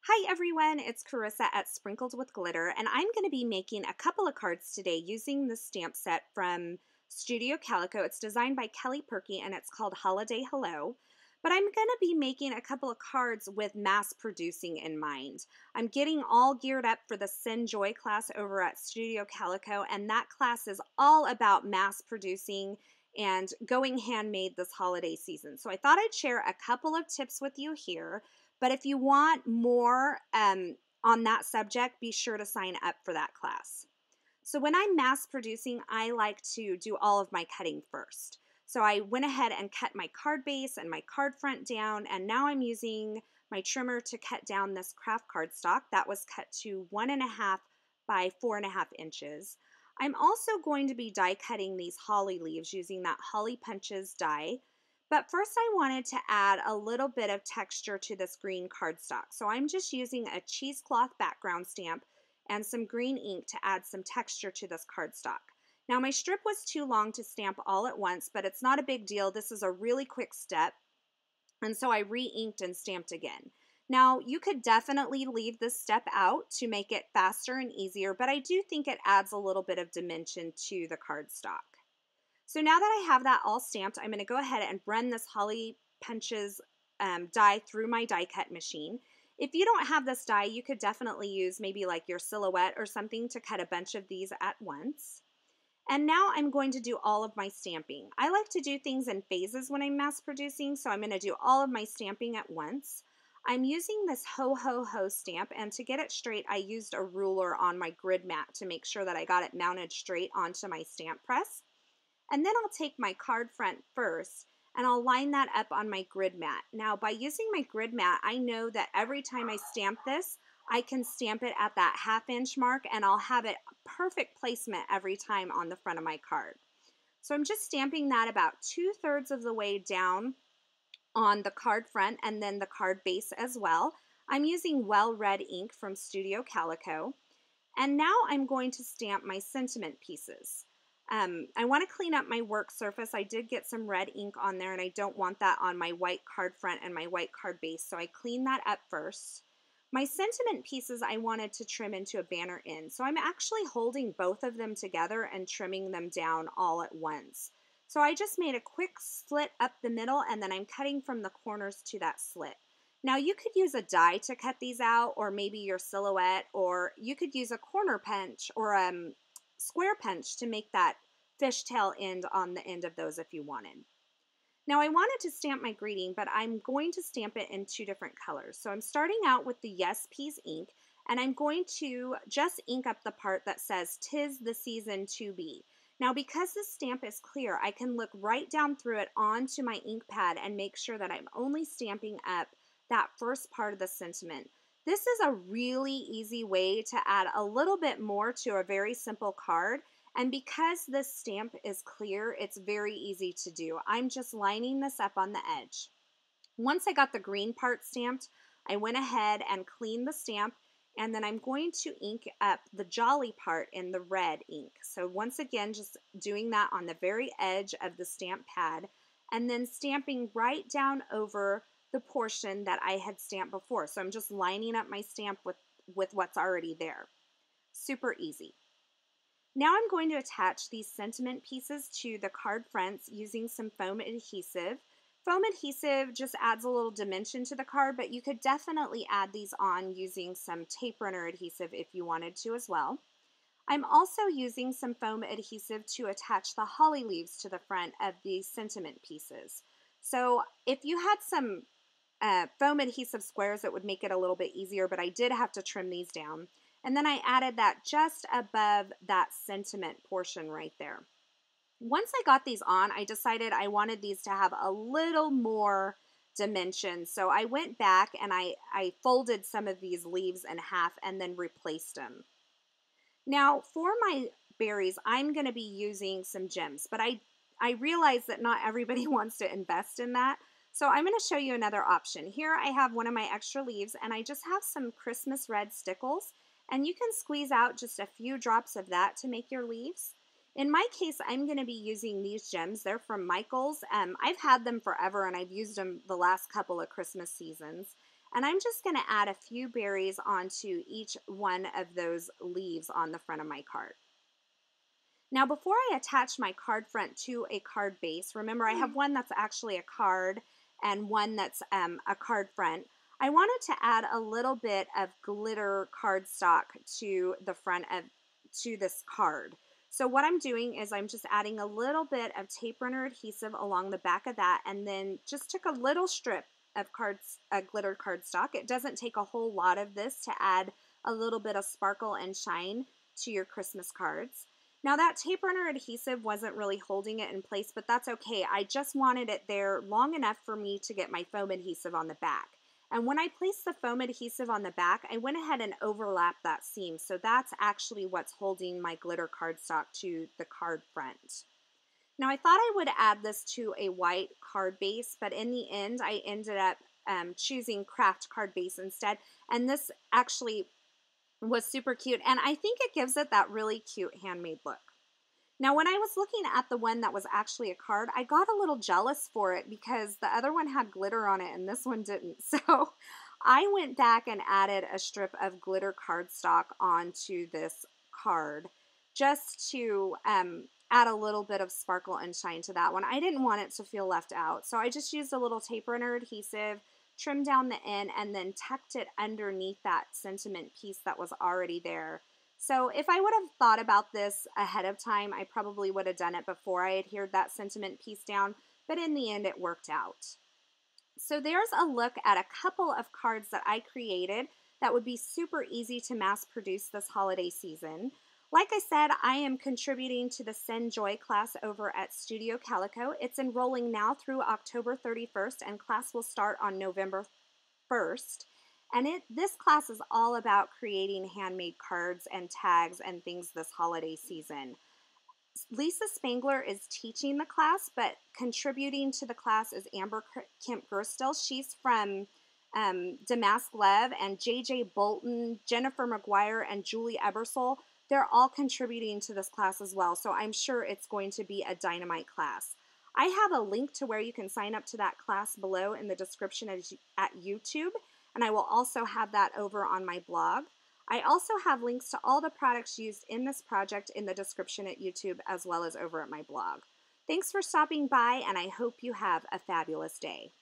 Hi everyone, it's Carissa at Sprinkled with Glitter, and I'm going to be making a couple of cards today using the stamp set from Studio Calico. It's designed by Kelly Perky and it's called Holiday Hello. But I'm going to be making a couple of cards with mass producing in mind. I'm getting all geared up for the Send Joy class over at Studio Calico, and that class is all about mass producing and going handmade this holiday season. So I thought I'd share a couple of tips with you here. But if you want more on that subject, be sure to sign up for that class. So when I'm mass producing, I like to do all of my cutting first. So I went ahead and cut my card base and my card front down, and now I'm using my trimmer to cut down this craft cardstock. That was cut to 1.5 by 4.5 inches. I'm also going to be die cutting these holly leaves using that Holly Punches die. But first I wanted to add a little bit of texture to this green cardstock. So I'm just using a cheesecloth background stamp and some green ink to add some texture to this cardstock. Now my strip was too long to stamp all at once, but it's not a big deal. This is a really quick step. And so I re-inked and stamped again. Now you could definitely leave this step out to make it faster and easier, but I do think it adds a little bit of dimension to the cardstock. So now that I have that all stamped, I'm going to go ahead and run this Holly Punches die through my die cut machine. If you don't have this die, you could definitely use maybe like your Silhouette or something to cut a bunch of these at once. And now I'm going to do all of my stamping. I like to do things in phases when I'm mass producing, so I'm going to do all of my stamping at once. I'm using this Ho Ho Ho stamp, and to get it straight, I used a ruler on my grid mat to make sure that I got it mounted straight onto my stamp press. And then I'll take my card front first and I'll line that up on my grid mat. Now by using my grid mat, I know that every time I stamp this, I can stamp it at that 1/2 inch mark and I'll have it perfect placement every time on the front of my card. So I'm just stamping that about 2/3 of the way down on the card front and then the card base as well. I'm using Well Red ink from Studio Calico. And now I'm going to stamp my sentiment pieces. I want to clean up my work surface. I did get some red ink on there and I don't want that on my white card front and my white card base, so I clean that up first. My sentiment pieces I wanted to trim into a banner end, so I'm actually holding both of them together and trimming them down all at once. So I just made a quick slit up the middle and then I'm cutting from the corners to that slit. Now you could use a die to cut these out, or maybe your Silhouette, or you could use a corner punch or square punch to make that fishtail end on the end of those if you wanted. Now I wanted to stamp my greeting, but I'm going to stamp it in 2 different colors. So I'm starting out with the Yes Peas ink, and I'm going to just ink up the part that says "'Tis the season to be." Now because this stamp is clear, I can look right down through it onto my ink pad and make sure that I'm only stamping up that first part of the sentiment. This is a really easy way to add a little bit more to a very simple card, and because this stamp is clear, it's very easy to do. I'm just lining this up on the edge. Once I got the green part stamped, I went ahead and cleaned the stamp, and then I'm going to ink up the jolly part in the red ink. So once again, just doing that on the very edge of the stamp pad, and then stamping right down over the portion that I had stamped before. So I'm just lining up my stamp with what's already there. Super easy. Now I'm going to attach these sentiment pieces to the card fronts using some foam adhesive. Foam adhesive just adds a little dimension to the card, but you could definitely add these on using some tape runner adhesive if you wanted to as well. I'm also using some foam adhesive to attach the holly leaves to the front of these sentiment pieces. So if you had some foam adhesive squares, it would make it a little bit easier, but I did have to trim these down. And then I added that just above that sentiment portion right there. Once I got these on, I decided I wanted these to have a little more dimension. So I went back and I folded some of these leaves in half and then replaced them. Now for my berries, I'm going to be using some gems, but I realize that not everybody wants to invest in that. So I'm going to show you another option. Here I have one of my extra leaves and I just have some Christmas red stickles, and you can squeeze out just a few drops of that to make your leaves. In my case, I'm going to be using these gems. They're from Michaels. I've had them forever and I've used them the last couple of Christmas seasons. And I'm just going to add a few berries onto each one of those leaves on the front of my card. Now, before I attach my card front to a card base, remember I have one that's actually a card and one that's a card front. I wanted to add a little bit of glitter cardstock to the front of this card. So what I'm doing is I'm just adding a little bit of tape runner adhesive along the back of that, and then just took a little strip of glitter cardstock. It doesn't take a whole lot of this to add a little bit of sparkle and shine to your Christmas cards. Now that tape runner adhesive wasn't really holding it in place, but that's okay. I just wanted it there long enough for me to get my foam adhesive on the back. And when I placed the foam adhesive on the back, I went ahead and overlapped that seam. So that's actually what's holding my glitter cardstock to the card front. Now I thought I would add this to a white card base, but in the end I ended up choosing craft card base instead. And this actually was super cute, and I think it gives it that really cute handmade look. Now, when I was looking at the one that was actually a card, I got a little jealous for it because the other one had glitter on it and this one didn't. So I went back and added a strip of glitter cardstock onto this card just to add a little bit of sparkle and shine to that one. I didn't want it to feel left out, so I just used a little tape runner adhesive, trimmed down the end, and then tucked it underneath that sentiment piece that was already there. So if I would have thought about this ahead of time, I probably would have done it before I adhered that sentiment piece down, but in the end it worked out. So there's a look at a couple of cards that I created that would be super easy to mass produce this holiday season. Like I said, I am contributing to the Send Joy class over at Studio Calico. It's enrolling now through October 31st, and class will start on November 1st. And this class is all about creating handmade cards and tags and things this holiday season. Lisa Spangler is teaching the class, but contributing to the class is Amber Kemp Gerstel. She's from Damask Lev, and JJ Bolton, Jennifer McGuire, and Julie Ebersole. They're all contributing to this class as well, so I'm sure it's going to be a dynamite class. I have a link to where you can sign up to that class below in the description at YouTube, and I will also have that over on my blog. I also have links to all the products used in this project in the description at YouTube as well as over at my blog. Thanks for stopping by, and I hope you have a fabulous day.